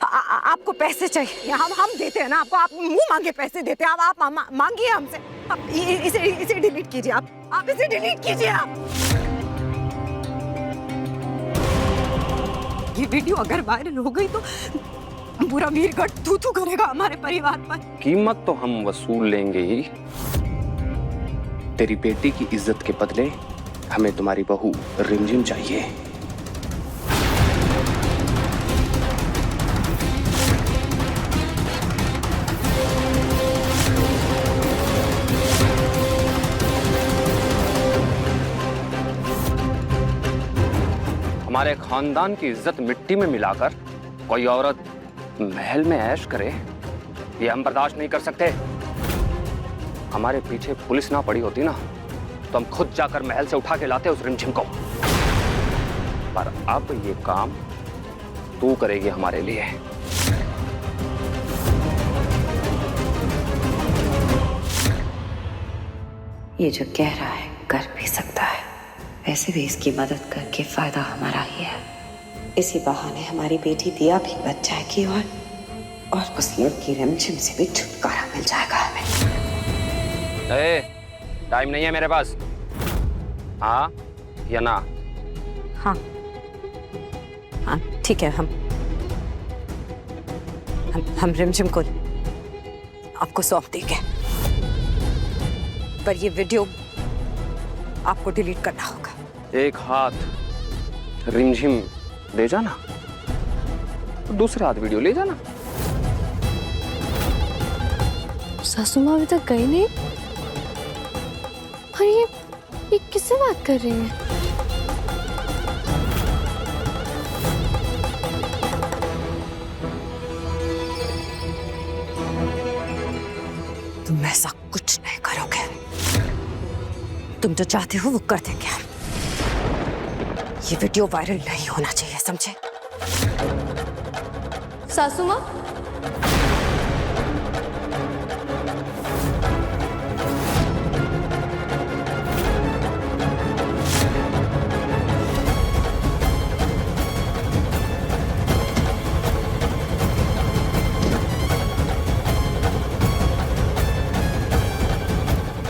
आपको पैसे चाहिए, हम देते हैं ना आपको, आप मुंह मांगे पैसे देते हैं, आप मांगिए हमसे। इसे डिलीट कीजिए, आप इसे डिलीट कीजिए। आप ये वीडियो अगर वायरल हो गई तो पूरा मीरगढ़ थू-थू करेगा हमारे परिवार पर। कीमत तो हम वसूल लेंगे ही। तेरी बेटी की इज्जत के बदले हमें तुम्हारी बहू रिमझिम चाहिए। हमारे खानदान की इज्जत मिट्टी में मिलाकर कोई औरत महल में ऐश करे, ये हम बर्दाश्त नहीं कर सकते। हमारे पीछे पुलिस ना पड़ी होती ना तो हम खुद जाकर महल से उठा के लाते उस रिमझिम को। पर अब ये काम तू करेगी हमारे लिए। ये जो कह रहा है कर भी सकता है, वैसे भी इसकी मदद करके फायदा हमारा ही है। इसी बहाने हमारी बेटी दिया भी बच जाएगी और उस लड़की रिमझिम से भी छुटकारा मिल जाएगा हमें। टाइम नहीं है मेरे पास। हाँ या ना? हाँ हाँ ठीक है, हम रिमझिम को आपको सौंप देंगे, पर ये वीडियो आपको डिलीट करना होगा। एक हाथ रिमझिम ले जाना, दूसरे हाथ वीडियो ले जाना। सासू माँ अभी तक गई नहीं, और ये किससे बात कर रही है? तुम ऐसा कुछ नहीं करोगे, तुम जो चाहते हो वो कर देंगे। ये वीडियो वायरल नहीं होना चाहिए, समझे? सासू माँ,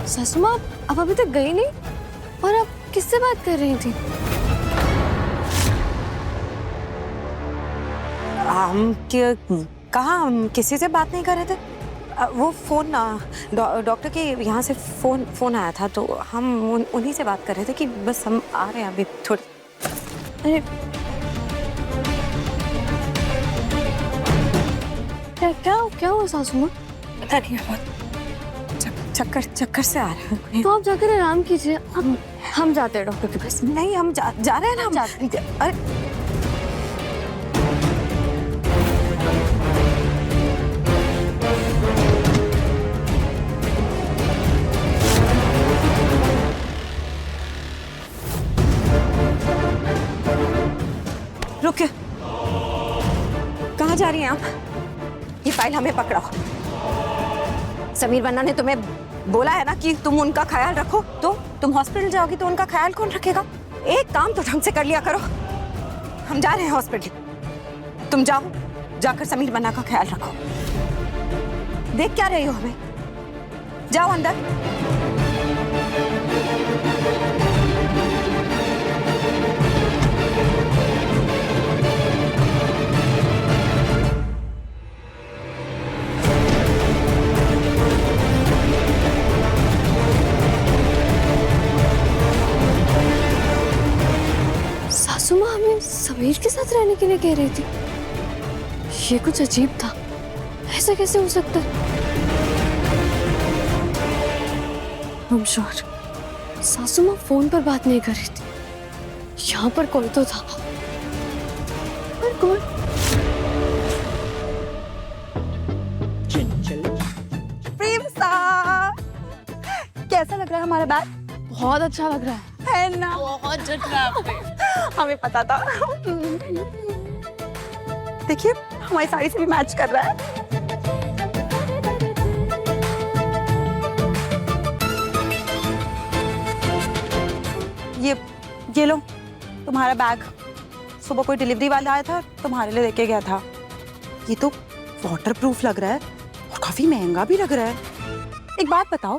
सासू माँ अब अभी तक गई नहीं, और आप किससे बात कर रही थी? कहाँ, हम किसी से बात नहीं कर रहे थे। वो फोन डॉक्टर के यहाँ से फोन आया था, तो हम उन्हीं से बात कर रहे थे कि बस हम आ रहे हैं अभी थोड़ी। अरे क्या हुआ सासू माँ? पता नहीं, बहुत चक्कर से आ रहे हैं। तो आप जाकर आराम कीजिए, हम जाते हैं डॉक्टर के पास। नहीं, हम जा रहे हैं ना, हम जाते हैं। अरे रुकिए, कहाँ जा रही हैं आप? ये फाइल हमें पकड़ाओ। समीर बन्ना ने तुम्हें बोला है ना कि तुम उनका ख्याल रखो, तो तुम हॉस्पिटल जाओगी तो उनका ख्याल कौन रखेगा? एक काम तो ढंग से कर लिया करो। हम जा रहे हैं हॉस्पिटल, तुम जाओ, जाकर समीर बन्ना का ख्याल रखो। देख क्या रही हो हमें? जाओ अंदर। सासू माँ हमें समीर के साथ रहने के लिए कह रही थी। ये कुछ अजीब था, ऐसा कैसे हो सकता है? I'm sure सासू माँ फोन पर बात नहीं कर रही थी, यहाँ पर कोई तो था। पर कौन? प्रेम सा, कैसा लग रहा है हमारा बैग? बहुत अच्छा लग रहा है ना? बहुत जट रहा है। हमें पता था। देखिए, हमारी साड़ी से भी मैच कर रहा है। ये लो तुम्हारा बैग। सुबह कोई डिलीवरी वाला आया था, तुम्हारे लिए लेके गया था। ये तो वाटर प्रूफ लग रहा है और काफी महंगा भी लग रहा है। एक बात बताओ,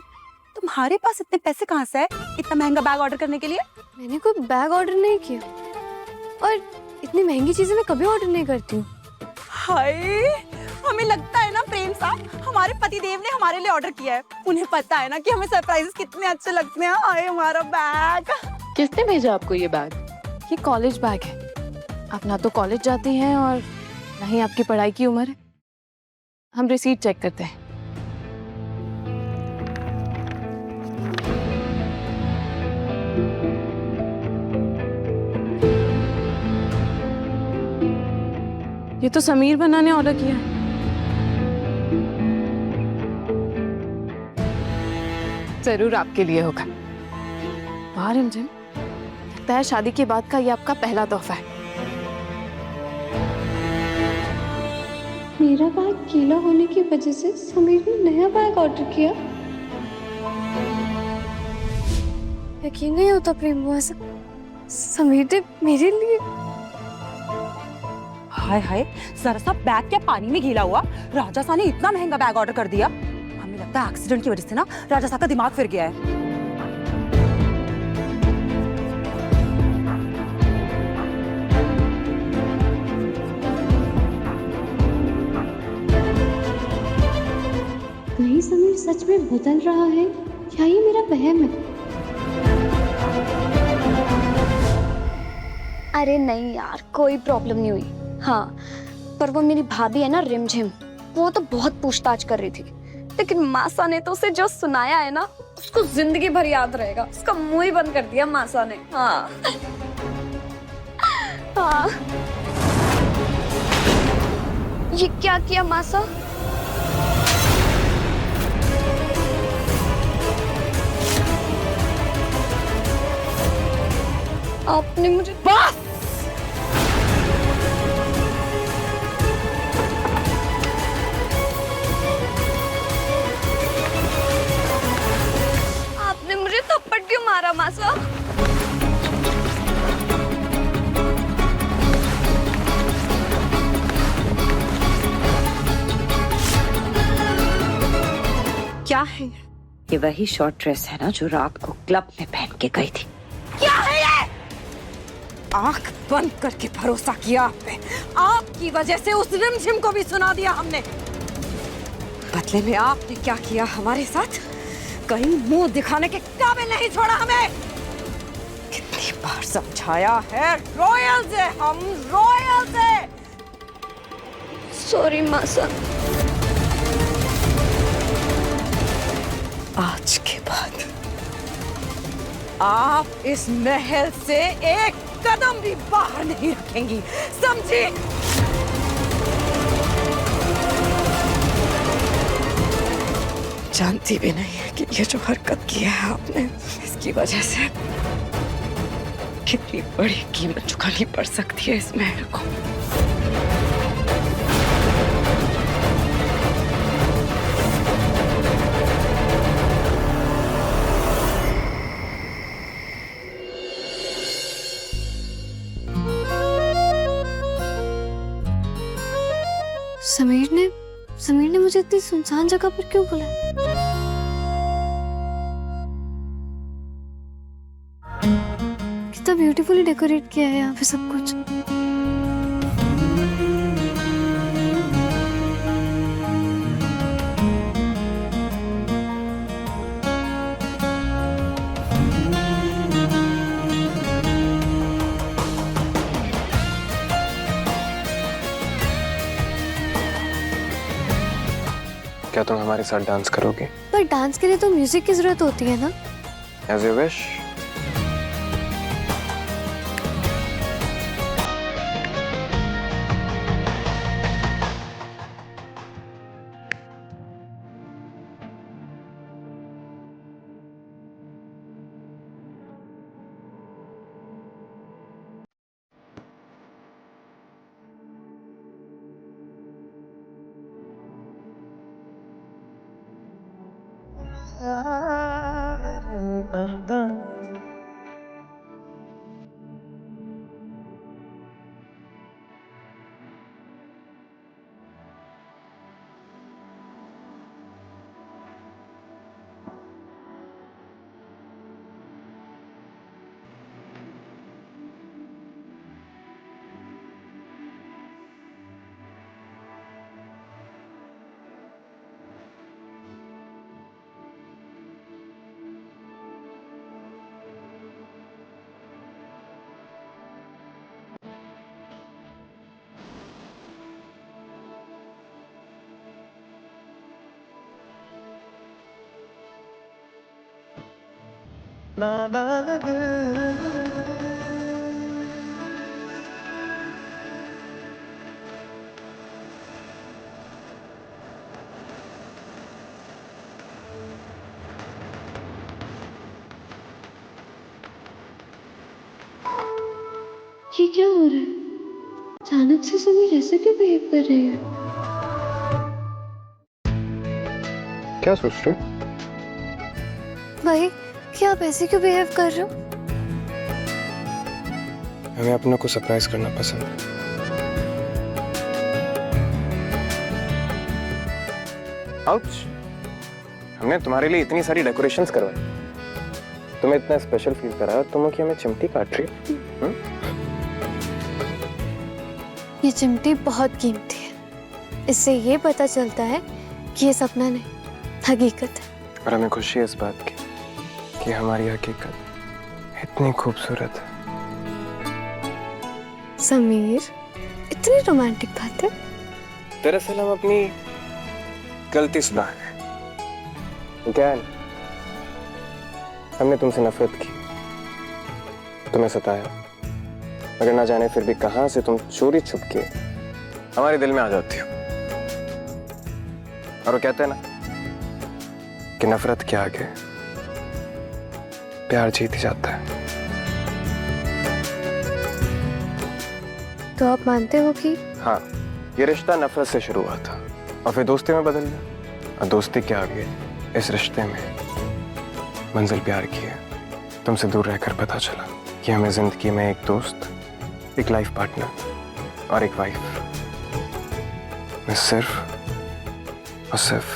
तुम्हारे पास इतने पैसे कहाँ से है इतना महंगा बैग ऑर्डर करने के लिए? मैंने कोई बैग ऑर्डर नहीं किया और इतनी महंगी चीजें मैं कभी ऑर्डर नहीं करती हूँ। हाय, हमें लगता है ना प्रेम साहब हमारे पति देव ने हमारे लिए ऑर्डर किया है। उन्हें पता है ना कि हमें सरप्राइजेस कितने अच्छे लगते हैं। हाय हमारा बैग। किसने भेजा आपको ये बैग? ये कॉलेज बैग है। आप ना तो कॉलेज जाती हैं और ना ही आपकी पढ़ाई की उम्र है। हम रिसीट चेक करते हैं। ये तो समीर बन्ना ने ऑर्डर किया है। जरूर आपके लिए होगा। वाह रिमझिम, लगता है शादी के बाद का ये आपका पहला तोहफा है। मेरा बैग गीला होने की वजह से समीर ने नया बैग ऑर्डर किया। यकीन नहीं होता प्रेम हुआ समीर ने मेरे लिए। हाय हाय, जरा सा बैग क्या पानी में गीला हुआ? राजा सा ने इतना महंगा बैग ऑर्डर कर दिया। हमें लगता है एक्सीडेंट की वजह से ना राजा सा का दिमाग फिर गया है। कहीं समीर सच में बदल रहा है या ये मेरा वहम है? अरे नहीं यार, कोई प्रॉब्लम नहीं हुई। हाँ, पर वो मेरी भाभी है ना रिमझिम, वो तो बहुत पूछताछ कर रही थी, लेकिन मासा ने तो उसे जो सुनाया है ना उसको जिंदगी भर याद रहेगा। उसका मुंह ही बंद कर दिया मासा ने। हाँ हाँ। ये क्या किया मासा? आपने मुझे बस! आपने मुझे थप्पड़ क्यों मारा मासा? क्या है ये? वही शॉर्ट ड्रेस है ना जो रात को क्लब में पहन के गई थी? क्या है ये? आंख बंद करके भरोसा किया आप पे। आपकी वजह से उस रिमझिम को भी सुना दिया हमने। बदले में आपने क्या किया हमारे साथ? कहीं मुंह दिखाने के काबिल नहीं छोड़ा हमें। कितनी बार समझाया है, रॉयल्स है हम, रॉयल्स है। सॉरी मासा। आज के बाद आप इस महल से एक कदम भी बाहर नहीं रखेंगी, समझी? जानती भी नहीं है कि ये जो हरकत की है आपने, इसकी वजह से कितनी बड़ी कीमत चुकानी पड़ सकती है इस महल को। समीर ने मुझे इतनी सुनसान जगह पर क्यों बुलाया? कितना ब्यूटीफुली डेकोरेट किया है यहाँ पे सब कुछ। क्या तुम हमारे साथ डांस करोगे? पर डांस के लिए तो म्यूजिक की जरूरत होती है ना? As you wish. ये क्या हो रहा है? अचानक से समीर ऐसे क्यों बिहेव कर रही है? क्या सोच रहे हो? भाई क्या आप ऐसे क्यों बिहेव कर रहे हो? हमें अपनों को सरप्राइज करना पसंद है। आउच! हमने तुम्हारे लिए इतनी सारी डेकोरेशंस करवाई, तुम्हें इतना स्पेशल फील करा, तुम कि हमें चिमटी काट रही हो। ये चिमटी बहुत कीमती है। इससे ये पता चलता है कि ये सपना नहीं, हकीकत है। और हमें खुशी है इस बात की कि हमारी हकीकत इतनी खूबसूरत है। समीर, इतनी रोमांटिक बात है। दरअसल हम अपनी गलती सुधार रहे हैं। क्या है? हमने तुमसे नफरत की, तुम्हें सताया, मगर ना जाने फिर भी कहां से तुम चोरी छुप के हमारे दिल में आ जाती हो। और वो कहते हैं ना कि नफरत के आगे प्यार जीत ही जाता है। तो आप मानते हो कि हाँ, ये रिश्ता नफरत से शुरू हुआ था और फिर दोस्ती में बदल गया, और दोस्ती के आगे इस रिश्ते में मंजिल प्यार की है। तुमसे दूर रहकर पता चला कि हमें जिंदगी में एक दोस्त, एक लाइफ पार्टनर और एक वाइफ में सिर्फ और सिर्फ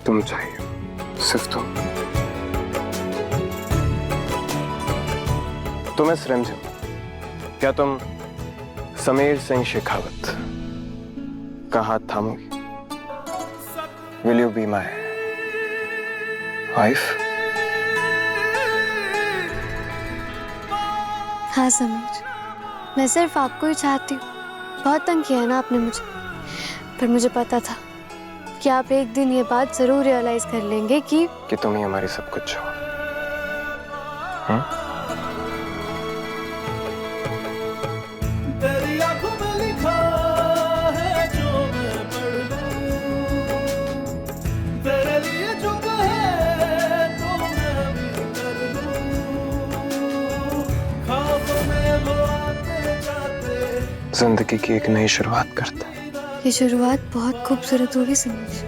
तुम चाहिए, सिर्फ तुम। तुम इस रिमझिम, क्या तुम समीर सिंह शेखावत का हाथ थामोगी? Will you be my wife? हाँ समीर, मैं सिर्फ आपको ही चाहती हूँ। बहुत तंग किया है ना आपने मुझे, पर मुझे पता था कि आप एक दिन ये बात जरूर रियलाइज कर लेंगे कि तुम ही हमारी सब कुछ हो। हाँ? जिंदगी की एक नई शुरुआत करते हैं। ये शुरुआत बहुत खूबसूरत होगी समीर।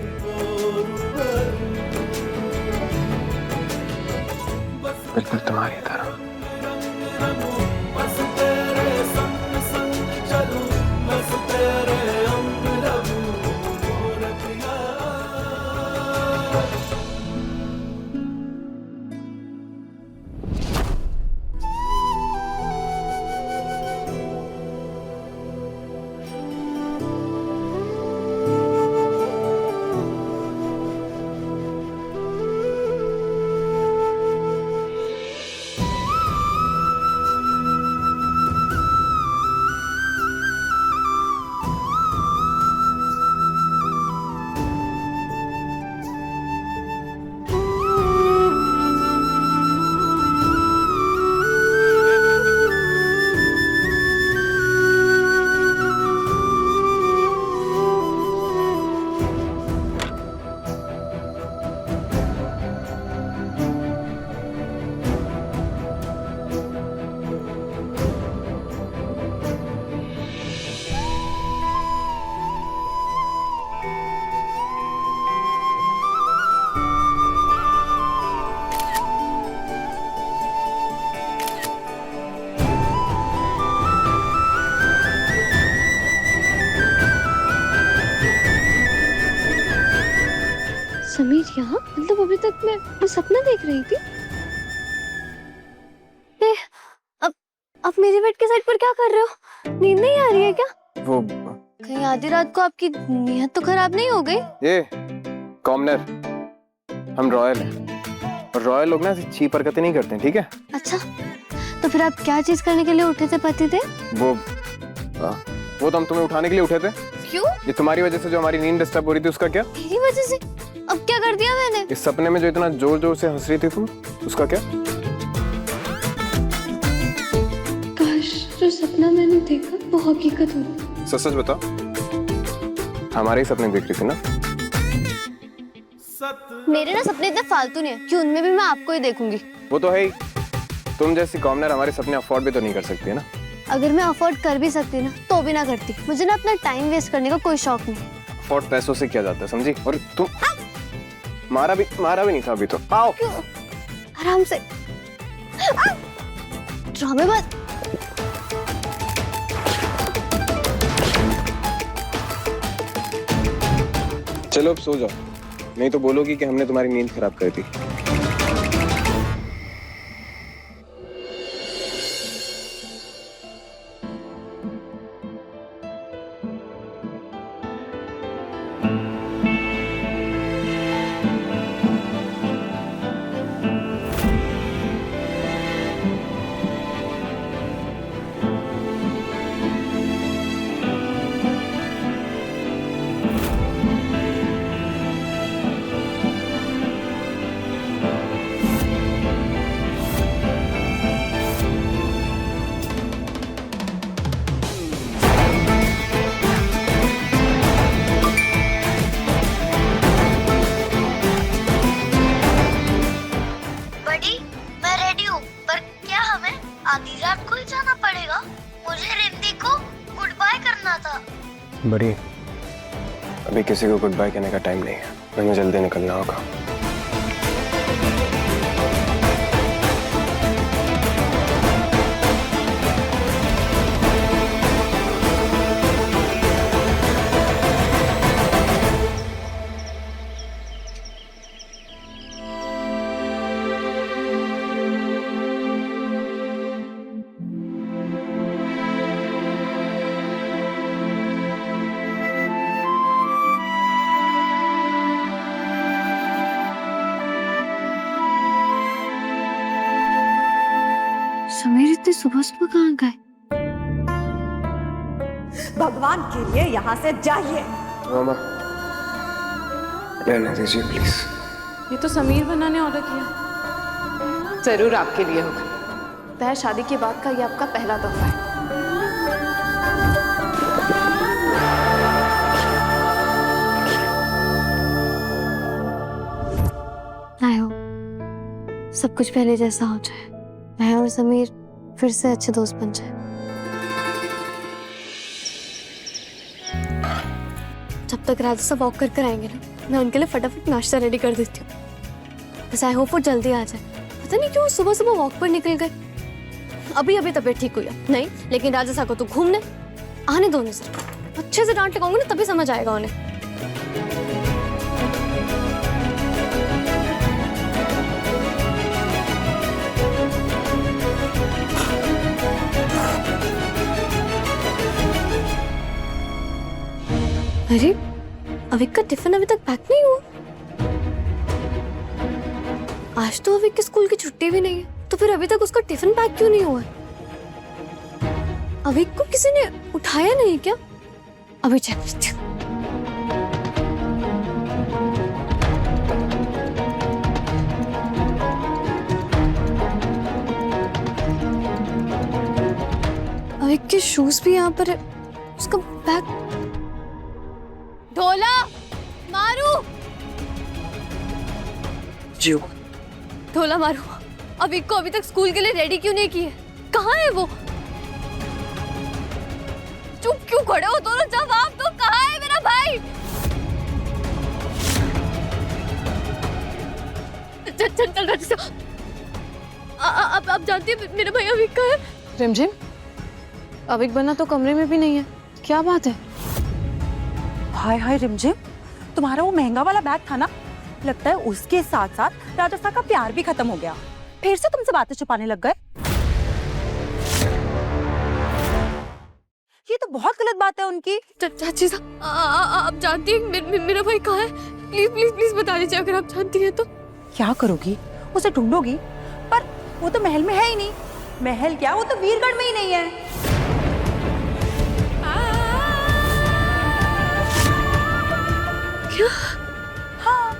बिल्कुल तुम्हारी तरह। समीर यहाँ, मतलब अभी तक मैं सपना देख रही थी। अब मेरे बेड के साइड पर क्या कर रहे हो? नींद नहीं आ रही है क्या? वो कहीं आधी रात को आपकी नीयत तो खराब नहीं हो गई? ये कॉमनर, हम रॉयल हैं और रॉयल लोग ना ऐसी चीप हरकतें नहीं करते हैं, ठीक है? अच्छा, तो फिर आप क्या चीज करने के लिए उठे थे पति थे? वो तो हम तुम्हें उठाने के लिए उठे थे। क्यों? ये तुम्हारी वजह से जो हमारी नींद डिस्टर्ब हो रही थी उसका क्या? मेरी वजह से? अब क्या कर दिया मैंने? इस सपने में जो इतना जोर जोर से हंस रही थी तुम, उसका क्या? काश जो सपना मैंने देखा वो हकीकत हो। सच सच बताओ, हमारे ही सपने देख रही थी ना? मेरे ना सपने इतने फालतू नहीं है कि उनमें भी मैं आपको ही देखूंगी। वो तो है ही, तुम जैसी कॉमनर हमारे सपने अफोर्ड भी तो नहीं कर सकती है ना। अगर मैं अफोर्ड कर भी सकती ना तो भी ना करती। मुझे ना अपना टाइम वेस्ट करने का कोई शौक नहीं। अफोर्ड पैसों से किया जाता है, समझी? और तुम मारा भी नहीं था अभी तो। आओ क्यों? आराम से। ड्रामेबाज। चलो अब सो जाओ, नहीं तो बोलोगी कि हमने तुम्हारी नींद खराब कर दी। बड़ी, अभी किसी को गुड बाय कहने का टाइम नहीं है, हमें जल्दी निकलना होगा। समीर इतनी सुबह सुबह कहाँ गए? भगवान के लिए यहाँ से जाइए। मामा रहने दीजिए प्लीज। ये तो समीर भन्ना ने ऑर्डर किया। जरूर आपके लिए होगा। वह शादी के बाद का ये आपका पहला तोहफा है। आई होप सब कुछ पहले जैसा हो जाए, मैं और समीर फिर से अच्छे दोस्त बन जाए। जब तक राजा सब वॉक कर आएंगे ना, मैं उनके लिए फटाफट नाश्ता रेडी कर देती हूँ। बस आई होप वो जल्दी आ जाए। पता नहीं क्यों सुबह सुबह वॉक पर निकल गए। अभी तबीयत ठीक हुई है नहीं, लेकिन राजा साहब को तो घूमने आने दो उन्हें। सिर्फ अच्छे से डांट लगाऊंगी ना तभी समझ आएगा उन्हें। अरे अविक का टिफिन अभी तक पैक नहीं हुआ। आज तो अविक के स्कूल की छुट्टी भी नहीं है, तो फिर अभी तक उसका टिफिन पैक क्यों नहीं हुआ? अविक को किसी ने उठाया नहीं क्या? अभी चेक करती हूँ। अविक के शूज भी यहाँ पर है, उसका बैग। ढोला मारू जी ढोला मारू। अविक को अभी तक स्कूल के लिए रेडी क्यों नहीं किए? कहाँ है वो? चुप क्यों खड़े हो दोनों? जवाब दो, कहाँ है मेरा भाई? चल चल चल राजा साहब, अब जानती है मेरा भाई अविक का है। रिमझिम, अविक बना तो कमरे में भी नहीं है, क्या बात है? हाय हाय रिमझिम, तुम्हारा वो महंगा वाला बैग था ना, लगता है उसके साथ साथ राजा साहब का प्यार भी खत्म हो गया। फिर से तुमसे बातें छुपाने लग गए। ये तो बहुत गलत बात है उनकी। चाची साहब, आप जानती हैं मेरा भाई कहाँ है? प्लीज प्लीज प्लीज बता दीजिए अगर आप जानती हैं तो। क्या करोगी? उसे ढूंढोगी? पर वो तो महल में है ही नहीं। महल क्या, वो तो वीरगढ़ में ही नहीं है। क्या? हाँ,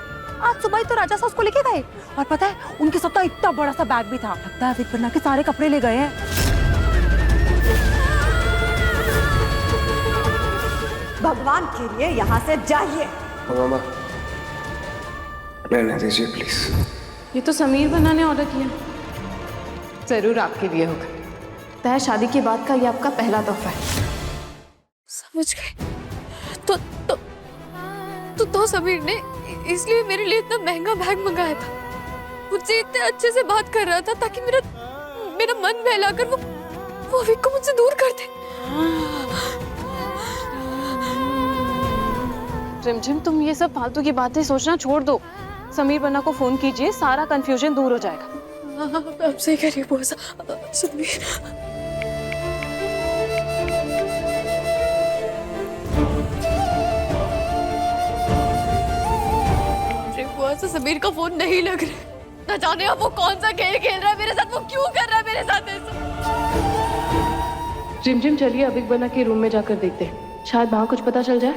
आज सुबह ही तो राजा साहब उसको लेके गए, और पता है उनके साथ तो इतना बड़ा सा बैग भी था, लगता है अविक बना के सारे कपड़े ले गए हैं। भगवान के लिए यहाँ से जाइए। मामा रहने दीजिए प्लीज। ये तो समीर बना ने ऑर्डर किया, जरूर आपके लिए होगा। तय शादी के बाद का ये आपका पहला तोहफा है। समझ गए। तो समीर ने इसलिए मेरे लिए इतना महंगा बैग मंगाया था, मुझसे इतने अच्छे से बात कर रहा था ताकि मेरा मन बहलाकर वो अविक को मुझसे दूर कर दे। रिमझिम, तुम ये सब फालतू की बातें सोचना छोड़ दो। समीर बना को फोन कीजिए, सारा कंफ्यूजन दूर हो जाएगा। अब सही करिए बुआ साहब। समीर बुआ से समीर का फोन नहीं लग रहा है। ना जाने अब वो कौन सा खेल खेल रहा है मेरे साथ, वो क्यों कर रहा है मेरे साथ ऐसा। रिमझिम, चलिए अविक बना के रूम में जाकर देखते हैं, शायद वहां कुछ पता चल जाए।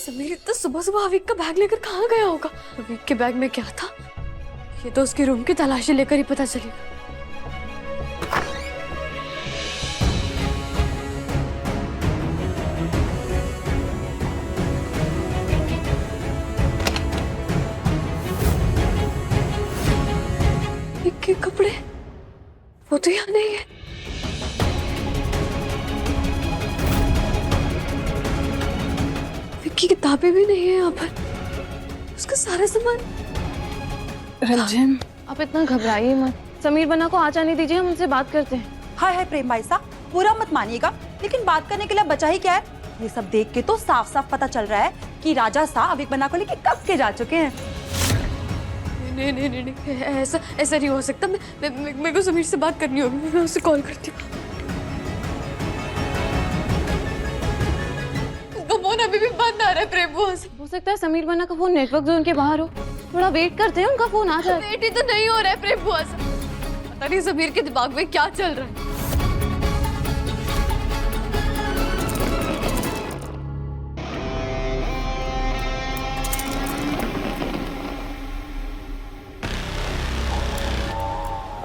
समीर इतना सुबह सुबह अविक का बैग लेकर कहाँ गया होगा? अविक के बैग में क्या था, ये तो उसके रूम की तलाशी लेकर ही पता चलेगा। अविक के कपड़े वो तो यहाँ नहीं है। की किताबें भी नहीं है यहाँ पर, उसका सारा सामान। रिमझिम, आप इतना घबराइए मत, समीर बना को आ जाने दीजिए, हम उनसे बात करते हैं। हाय हाय प्रेम भाई साहब, पूरा मत मानिएगा, लेकिन बात करने के लिए बचा ही क्या है। ये सब देख के तो साफ साफ पता चल रहा है कि राजा साहब अविक बना को लेके कब के जा चुके हैं। नहीं, ऐसा नहीं हो सकता। मेरे को समीर से बात करनी होगी, मैं उसे कॉल करती हूँ। फोन अभी भी बंद आ रहा है प्रेम बुआ से। हो सकता है समीर बना का फोन नेटवर्क जोन के बाहर हो, थोड़ा वेट करते हैं, उनका फोन आ जाए। वेट ही तो नहीं हो रहा है प्रेम बुआ से, पता नहीं समीर के दिमाग में क्या चल रहा है।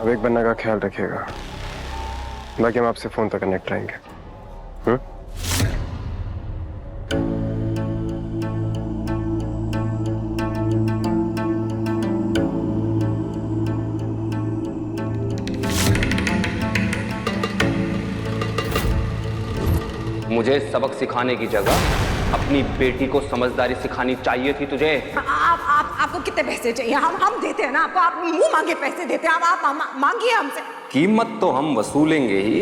अविक बन्ना का ख्याल रखिएगा, बाकी हम आपसे फोन पर कनेक्ट रहेंगे। मुझे सबक सिखाने की जगह अपनी बेटी को समझदारी सिखानी चाहिए थी तुझे। आपको कितने पैसे चाहिए? हम देते हैं ना आपको, आप मुंह मांगे पैसे देते हैं, आप मांगिए हमसे। कीमत तो हम वसूलेंगे ही।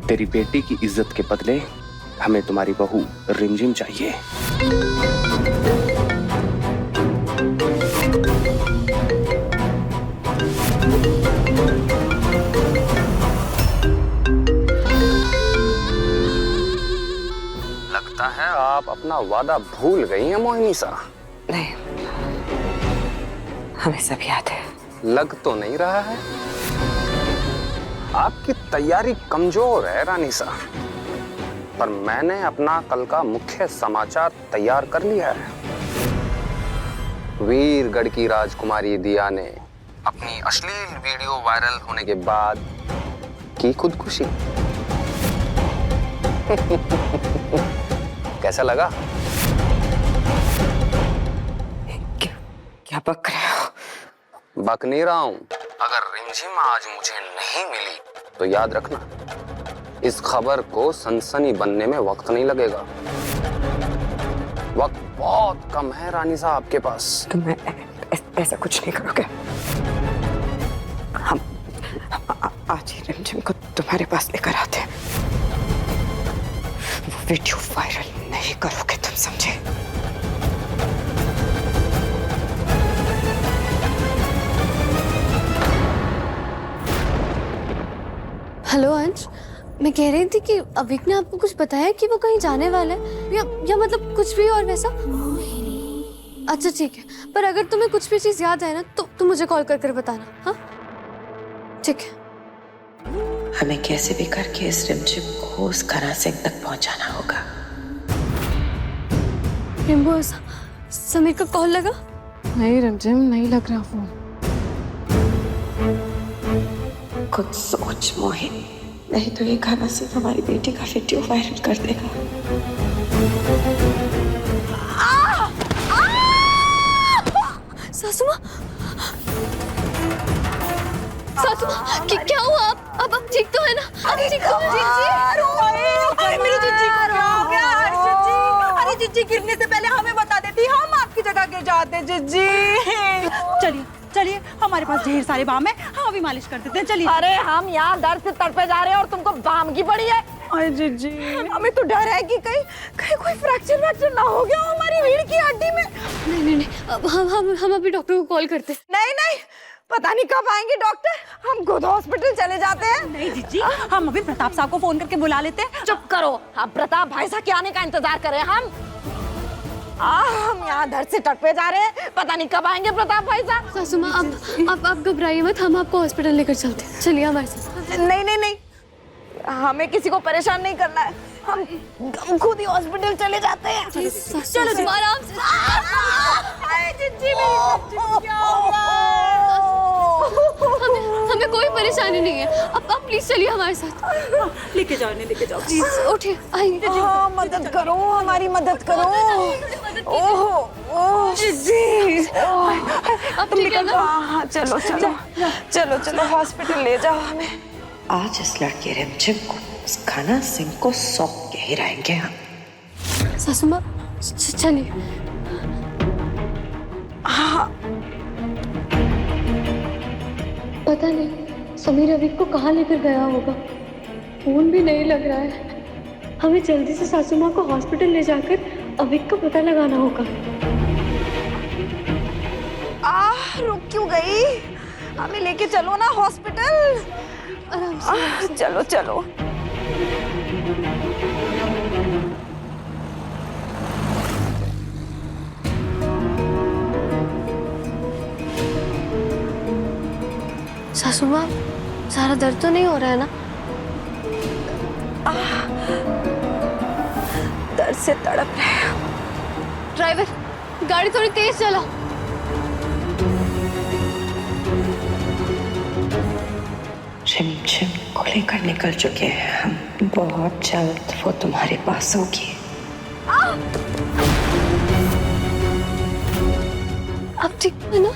तेरी बेटी की इज्जत के बदले हमें तुम्हारी बहू रिमझिम चाहिए। लगता है आप अपना वादा भूल गई हैं मोहिनी सा। नहीं, हमें सब याद है। लग तो नहीं रहा है, आपकी तैयारी कमजोर है रानी सा। पर मैंने अपना कल का मुख्य समाचार तैयार कर लिया है। वीरगढ़ की राजकुमारी दिया ने अपनी अश्लील वीडियो वायरल होने के बाद की खुदकुशी। कैसा लगा? क्या बक रहे हो? बक नहीं रहा हूं। अगर रिमझिम आज मुझे नहीं मिली तो याद रखना, इस खबर को सनसनी बनने में वक्त नहीं लगेगा। वक्त बहुत कम है रानी साहब आपके पास। तुम ऐसा कुछ नहीं करोगे। हम आज ही रिमझिम को तुम्हारे पास लेकर आते हैं। वो वीडियो वायरल नहीं करोगे, तुम समझे? हेलो अंश, मैं कह रही थी कि अविक ने आपको कुछ बताया कि वो कहीं जाने वाला है या मतलब कुछ भी और वैसा? अच्छा ठीक है, पर अगर तुम्हें कुछ भी चीज याद है ना तो तुम मुझे कॉल कर बताना। हाँ ठीक है। हमें कैसे भी करके इस रिमझिम को उस खरा सिंह तक पहुंचाना होगा। रिम्बो, समीर का कॉल लगा? नहीं रिमझिम, नहीं लग रहा फोन। कुछ सोच मोहित, नहीं तो ये गाना सिर्फ हमारी बेटी का वीडियो वायरल कर देगा। सासू माँ, सासू माँ, क्या हुआ? अब ठीक तो है ना? अब ठीक तो है? अरे मेरी जिज्जी को क्या हो गया? अरे जिज्जी गिरने से पहले हमें बता देती, हम आपकी जगह गिर जाते। जिज्जी चलिए चलिए, हमारे पास ढेर सारे बाम है, हम अभी मालिश कर देते हैं। चलिए। अरे हम यहाँ दर्द से तड़पे जा रहे हैं और तुमको बाम की पड़ी है। अरे जिज्जी, हमें तो डर है कि कहीं कोई फ्रैक्चर ना हो गया हमारी रीढ़ की हड्डी में। नहीं, अब हम अभी डॉक्टर को कॉल करते। नहीं, पता नहीं कब आएंगे डॉक्टर, हम खुद हॉस्पिटल चले जाते हैं। नहीं जिज्जी, हम अभी प्रताप साहब को फोन करके बुला लेते हैं। चुप करो, आप प्रताप भाई साहब के आने का इंतजार करें। हम यहाँ दर्द से तड़पे जा रहे हैं, पता नहीं कब आएंगे प्रताप भाई साहब। सासू माँ, अब आप घबराइए मत, हम आपको हॉस्पिटल लेकर चलते हैं। चलिए हमारे साथ। नहीं, हमें किसी को परेशान नहीं करना है, हम खुद ही हॉस्पिटल चले जाते हैं। चलो जी, आराम से। हमें कोई परेशानी नहीं है, अब आप प्लीज चलिए हमारे साथ। लेके जाओ, नहीं लेके जाओ। प्लीज उठिए, आइए। मदद करो, हमारी मदद करो। ओह जी, अब ठीक है ना? हाँ, चलो हॉस्पिटल ले जाओ हमें। आज इस लड़के रिमझिम को, इस खाना सिंह को सौंप के ही रहेंगे हम। सासू माँ, चलिए। पता नहीं समीर अविक को कहाँ लेकर गया होगा, फोन भी नहीं लग रहा है। हमें जल्दी से सासू माँ को हॉस्पिटल ले जाकर अविक का पता लगाना होगा। रुक क्यों गई? हमें लेके चलो ना हॉस्पिटल। आराम से। चलो। सासू माँ, सारा दर्द तो नहीं हो रहा है ना? दर्द से तड़प रहे हैं। ड्राइवर, गाड़ी थोड़ी तेज चलाओ। रिमझिम को लेकर निकल चुके हैं हम, बहुत जल्द वो तुम्हारे पास होगी। अब ठीक है ना?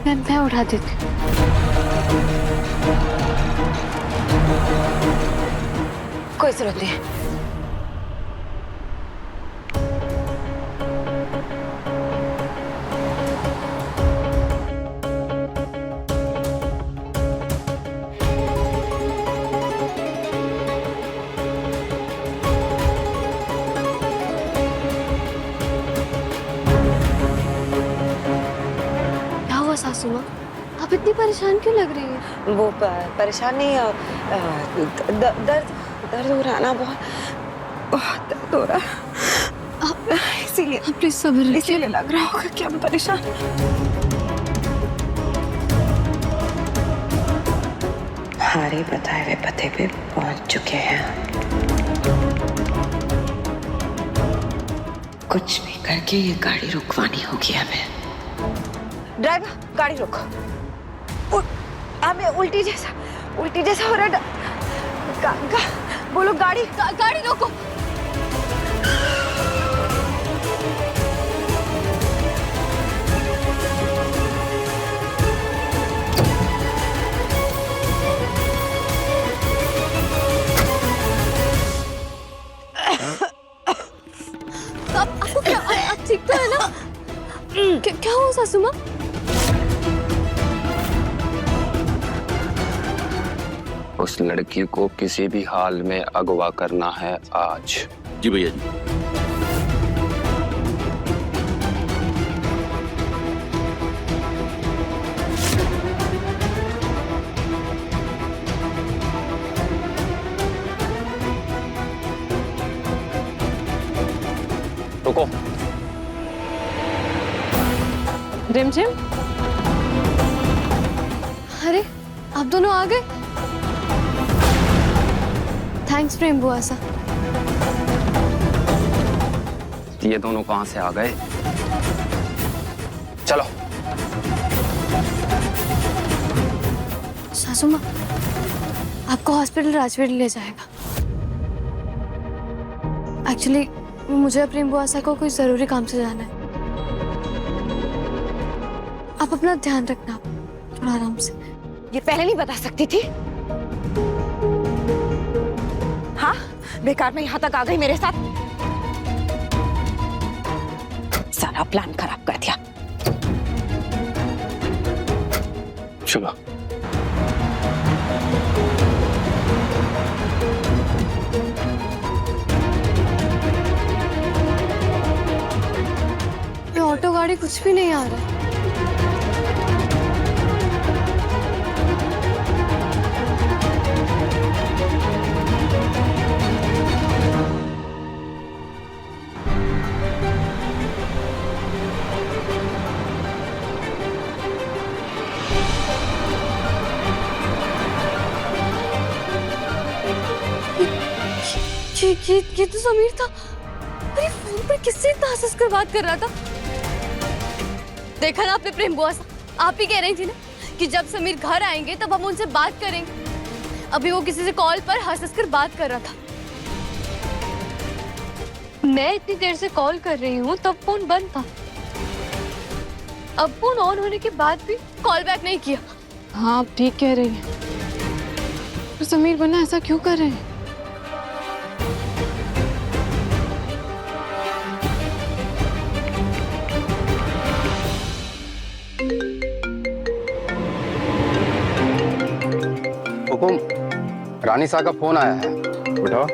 मैं उठा देती हूँ। कोई जरूरत नहीं है। सासू माँ, आप इतनी परेशान क्यों लग रही हैं? वो परेशानी दर्द हो रहा ना, बहुत दर्द हो रहा, इसीलिए प्लीज सब्र रखिए। इसीलिए लग रहा होगा कि हम परेशान। हमारे बताए हुए पते पे पहुंच चुके हैं। कुछ भी करके ये गाड़ी रुकवानी होगी हमें। ड्राइवर, गाड़ी रोको। हमें उल्टी जैसा हो रहा है। बोलो गाड़ी रोको। आपको क्या, आप ठीक तो है ना? क्या हुआ सासू माँ? उस लड़की को किसी भी हाल में अगवा करना है आज। जी भैया जी। रुको। रिमझिम, अरे आप दोनों आ गए। थैंक्स प्रेम बुआ सा। ये दोनों कहां से आ गए? चलो। सासू माँ, आपको हॉस्पिटल राजवीर ले जाएगा। एक्चुअली मुझे और प्रेम बुआ सा को कोई जरूरी काम से जाना है। आप अपना ध्यान रखना, थोड़ा आराम से। ये पहले नहीं बता सकती थी? हाँ, बेकार में यहां तक आ गई मेरे साथ। सारा प्लान खराब कर दिया। चलो। ये ऑटो गाड़ी कुछ भी नहीं आ रहा है। ये तो समीर था। अरे फोन पर किससे इतना हंस कर बात कर रहा था? देखा ना आपने प्रेम बुआ सा, आप ही कह रही थी ना कि जब समीर घर आएंगे तब हम उनसे बात करेंगे। अभी वो किसी से कॉल पर हंस कर बात कर रहा था। मैं इतनी देर से कॉल कर रही हूँ तब फोन बंद था। अब फोन ऑन होने के बाद भी कॉल बैक नहीं किया। हाँ, आप ठीक कह रही हैं। तो समीर बन्ना ऐसा क्यों कर रहे हैं? हुकुम, रानी सा का फोन आया है। उठाओ।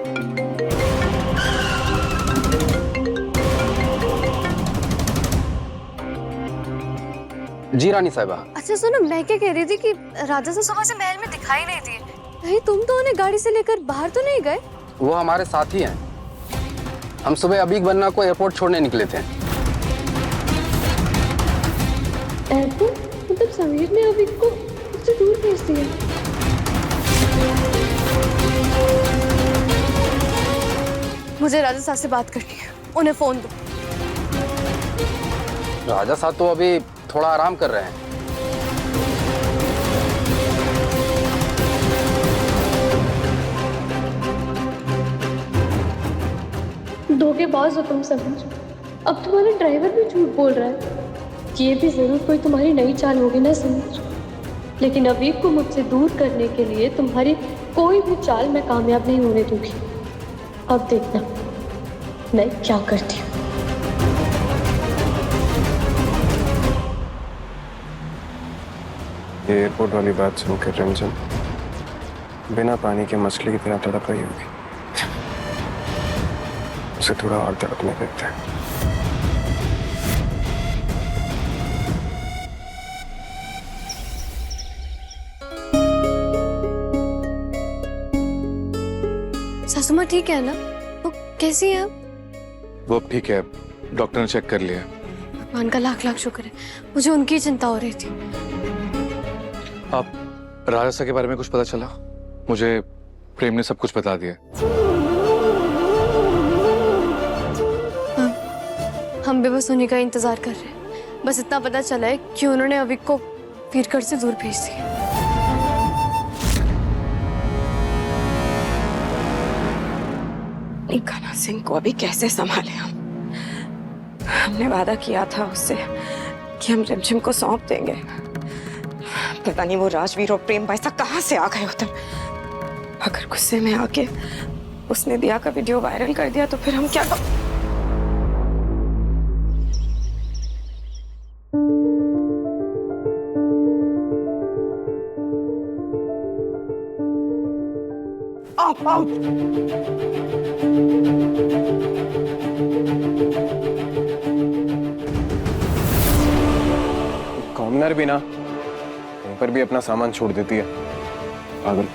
जी रानी साहिबा। अच्छा सुनो, मैं क्या कह रही थी कि राजा से सुबह से महल में दिखाई नहीं दिए। कहीं तुम तो उन्हें गाड़ी से लेकर बाहर तो नहीं गए? वो हमारे साथ ही हैं। हम सुबह अबीक बन्ना को एयरपोर्ट छोड़ने निकले थे। एयरपोर्ट? मतलब समीर ने अभी को उससे दूर भेज दिया। मुझे राजा साहब से बात करनी है, उन्हें फोन दो। राजा साहब तो अभी थोड़ा आराम कर रहे हैं। धोखेबाज हो तुम समीर। अब तुम्हारा ड्राइवर भी झूठ बोल रहा है। ये भी जरूर कोई तुम्हारी नई चाल होगी ना समीर। लेकिन अबीब को मुझसे दूर करने के लिए तुम्हारी कोई भी चाल मैं कामयाब नहीं होने दूंगी। अब देखना मैं क्या करती हूँ। ये एयरपोर्ट वाली बात सुनकर रिमझिम बिना पानी के मछली की तरह तड़प रही होगी। उसे थोड़ा और तड़पने देते हैं। सासू माँ ठीक है ना? वो कैसी है अब? वो अब ठीक है, डॉक्टर ने चेक कर लिया। भगवान का लाख लाख शुक्र है, मुझे उनकी चिंता हो रही थी। आप राजा सा के बारे में कुछ पता चला? मुझे प्रेम ने सब कुछ बता दिया। हम भी बस उन्हीं का इंतजार कर रहे हैं। बस इतना पता चला है कि उन्होंने अविक को वीरगढ़ से दूर भेज दिया। कान्हा सिंह को अभी कैसे संभाले हम? हमने वादा किया था उससे कि हम रिमझिम को सौंप देंगे। पता नहीं वो राजवीर और प्रेम पैसा कहाँ से आ गए उधर। अगर गुस्से में आके उसने दिया का वीडियो वायरल कर दिया तो फिर हम क्या कॉमनर भी ना वहीं पर भी अपना सामान छोड़ देती है, पागल।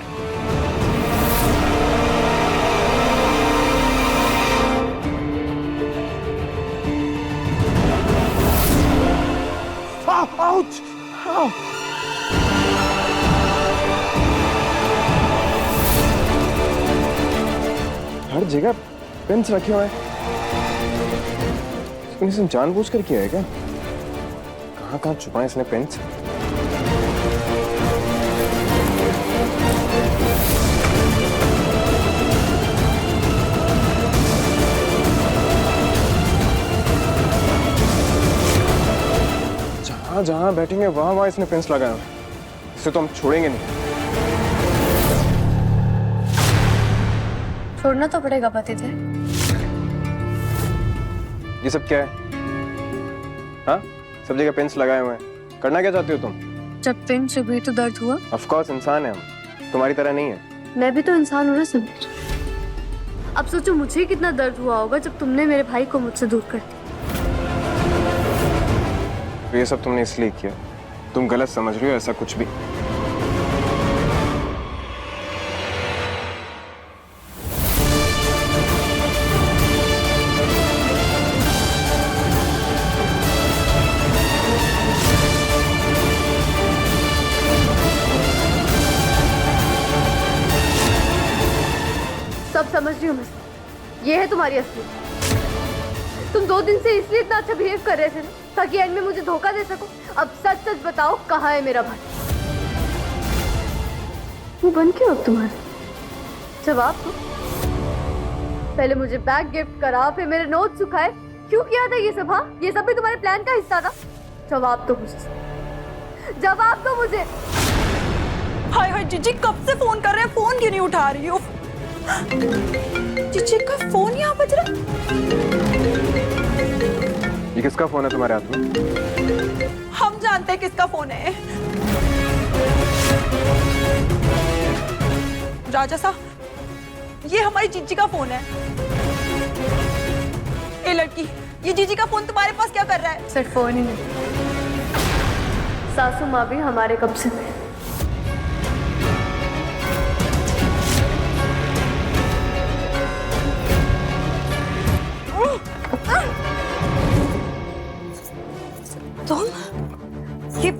आउच! हर जगह पेन्स रखे हुए हैं। इसने जानबूझकर किया है क्या? कहाँ कहाँ छुपाए इसने पेन्स? जहाँ जहाँ बैठेंगे वहां वहां इसने पेन्स लगाए हुए हैं। इसे तो हम छोड़ेंगे नहीं। छोड़ना तो पड़ेगा पतिदेव। ये सब क्या है? हाँ, सब जगह पेन्स लगाए हुए हैं। करना क्या चाहती हो तुम? जब पेन चुभी तो दर्द हुआ। ऑफ कोर्स इंसान है हम, तुम्हारी तरह नहीं है। मैं भी तो इंसान हूँ ना समीर। अब सोचो मुझे कितना दर्द हुआ होगा जब तुमने मेरे भाई को मुझसे दूर कर दिया। ये सब तुमने इसलिए किया। तुम गलत समझ रही हो ऐसा कुछ भी। सब समझ रही हूँ मैं। ये है तुम्हारी असली। तुम 2 दिन से इसलिए इतना अच्छा बिहेव कर रहे थे ना, ताकि एंड में मुझे धोखा दे सको। अब सच सच बताओ, कहाँ है मेरा भाई? वो बन क्यों अब तुम्हारा? जवाब दो। पहले मुझे बैग गिफ्ट करा, फिर मेरे नोट सुखाए। क्यों किया था ये सब? हाँ, ये सब भी तुम्हारे प्लान का हिस्सा था। जवाब दो मुझे, जवाब दो मुझे। हाय हाय जीजी, कब से फोन कर रहे हैं, फोन क्यों नहीं उठा रही हो? जीजी का फोन यहाँ बज रहा। ये किसका फोन है तुम्हारे हाथ में? हम जानते हैं किसका फोन है। राजा साहब, ये हमारी जीजी का फोन है। ये लड़की, ये जीजी का फोन तुम्हारे पास क्या कर रहा है? सिर्फ फोन ही नहीं, सासू माँ भी हमारे कब्जे में। तुम ये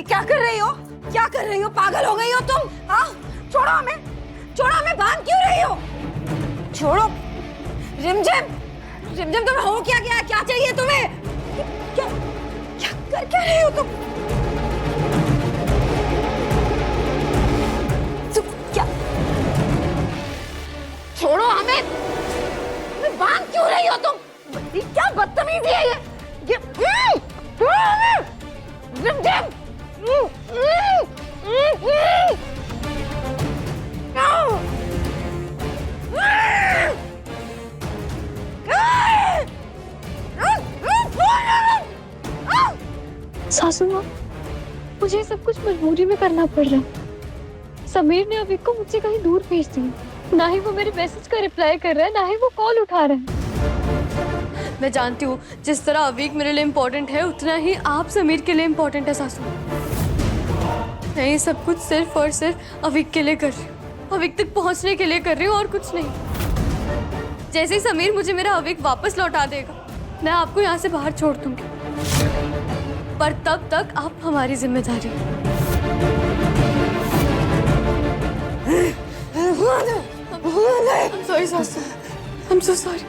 क्या कर रही हो? क्या कर रही हो? पागल हो गई हो तुम? हाँ, छोड़ो हमें, छोड़ो हमें। बांध क्यों रही हो? छोड़ो। रिमझिम, रिमझिम तुम्हें हो क्या गया? क्या चाहिए तुम्हें? क्या क्या कर क्या रही हो तुम? तुम क्या? छोड़ो हमें। बांध क्यों रही हो तुम? ये क्या बदतमीजी है ये? छोड़ो हमें। रिमझिम। सासू माँ, मुझे सब कुछ मजबूरी में करना पड़ रहा है। समीर ने अभी को मुझसे कहीं दूर भेज दिया। ना ही वो मेरे मैसेज का रिप्लाई कर रहा है, ना ही वो कॉल उठा रहा है। मैं जानती हूँ जिस तरह अवीक मेरे लिए इम्पोर्टेंट है, उतना ही आप समीर के लिए इम्पोर्टेंट है सासू। मैं ये सब कुछ सिर्फ और सिर्फ अवीक के लिए कर रही हूँ, अवीक तक पहुँचने के लिए कर रही हूँ, और कुछ नहीं। जैसे ही समीर मुझे मेरा अवीक वापस लौटा देगा, मैं आपको यहाँ से बाहर छोड़ दूंगी। पर तब तक आप हमारी जिम्मेदारी हो। I'm sorry, सासू। I'm so sorry.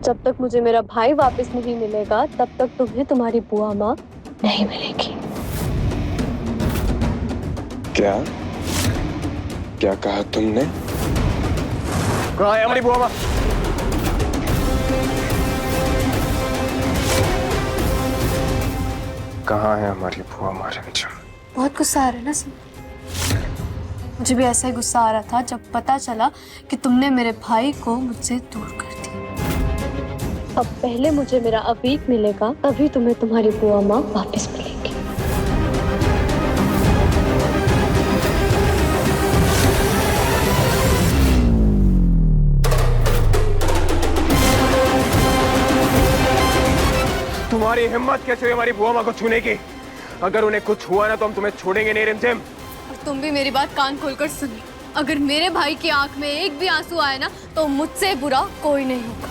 जब तक मुझे मेरा भाई वापस नहीं मिलेगा, तब तक तुम्हें तुम्हारी बुआ माँ नहीं मिलेगी। क्या क्या कहा तुमने? कहाँ है हमारी बुआ माँ? कहाँ है हमारी बुआ माँ? रिमझिम, बहुत गुस्सा आ रहा है ना सर? मुझे भी ऐसा ही गुस्सा आ रहा था जब पता चला कि तुमने मेरे भाई को मुझसे दूर कर दिया। अब पहले मुझे मेरा अवीक मिलेगा, तभी तुम्हें तुम्हारी बुआ माँ वापस मिलेगी। तुम्हारी हिम्मत कैसे हुई हमारी बुआ माँ को छूने की? अगर उन्हें कुछ हुआ ना तो हम तुम्हें छोड़ेंगे नहीं रिमझिम। और तुम भी मेरी बात कान खोलकर सुनिए। अगर मेरे भाई की आंख में एक भी आंसू आए ना, तो मुझसे बुरा कोई नहीं होगा।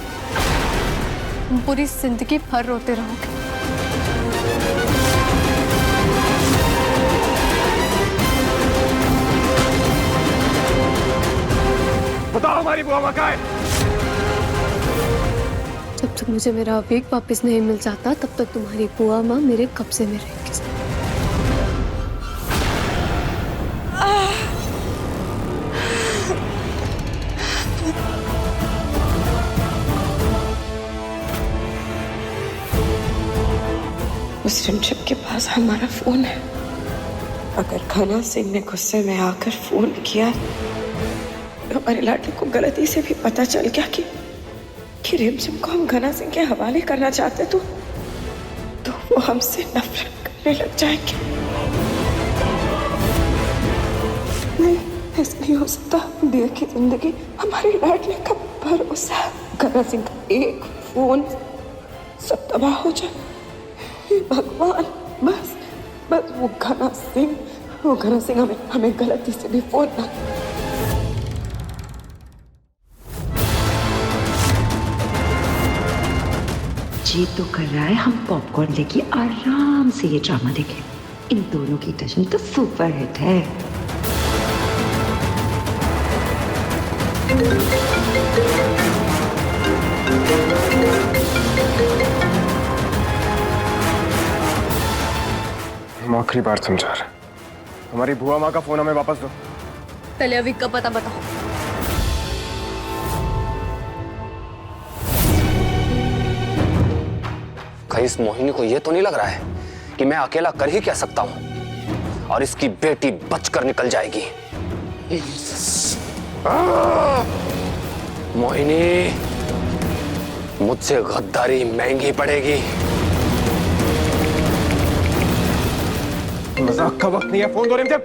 तुम पूरी जिंदगी भर रोते रहोगे। बुआ माँ कहाँ है? जब तक मुझे मेरा अवीक वापस नहीं मिल जाता तब तक तुम्हारी बुआ माँ मेरे कब्जे में रहेगी। उस रिमझिम के पास हमारा फोन है। अगर घना सिंह ने गुस्से में आकर फोन किया तो हमारे लाडली को गलती से भी पता चल गया कि रिमझिम को हम घना सिंह के हवाले करना चाहते तो वो हमसे नफरत करने लग जाएंगे। नहीं, ऐसा नहीं हो सकता। दिया की जिंदगी हमारे लाडली का भरोसा। घना सिंह का एक फोन सब तबाह हो जाए। हे भगवान, बस वो घना सिंह हमें गलती से भी फोन ना। जी तो कर रहा है हम पॉपकॉर्न लेके आराम से ये ड्रामा देखें। इन दोनों की टचन तो सुपर हिट है। हम आखिरी बार समझा रहे, हमारी बुआ माँ का फोन हमें वापस दो। पहले अवीक का पता बताओ। कहीं इस मोहिनी को यह तो नहीं लग रहा है कि मैं अकेला कर ही क्या सकता हूं और इसकी बेटी बचकर निकल जाएगी। मोहिनी, मुझसे गद्दारी महंगी पड़ेगी। मजाक का वक्त नहीं है, फोन दो रिमझिम।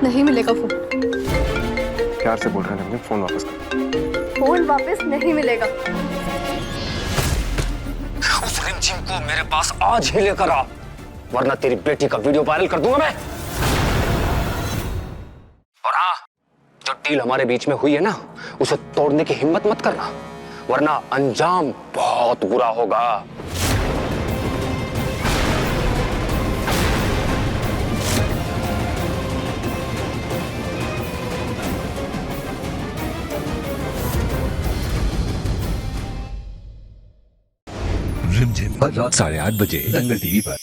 नहीं मिलेगा फोन। प्यार से बोल रहे हैं रिमझिम, फोन वापस कर। फोन वापस नहीं मिलेगा। उस रिमझिम को मेरे पास आज ही लेकर आ, वरना तेरी बेटी का वीडियो वायरल कर दूंगा मैं। और हाँ, जो डील हमारे बीच में हुई है ना, उसे तोड़ने की हिम्मत मत करना, वरना अंजाम बहुत बुरा होगा। रिमझिम, रात 8:30 बजे दंगल टीवी पर।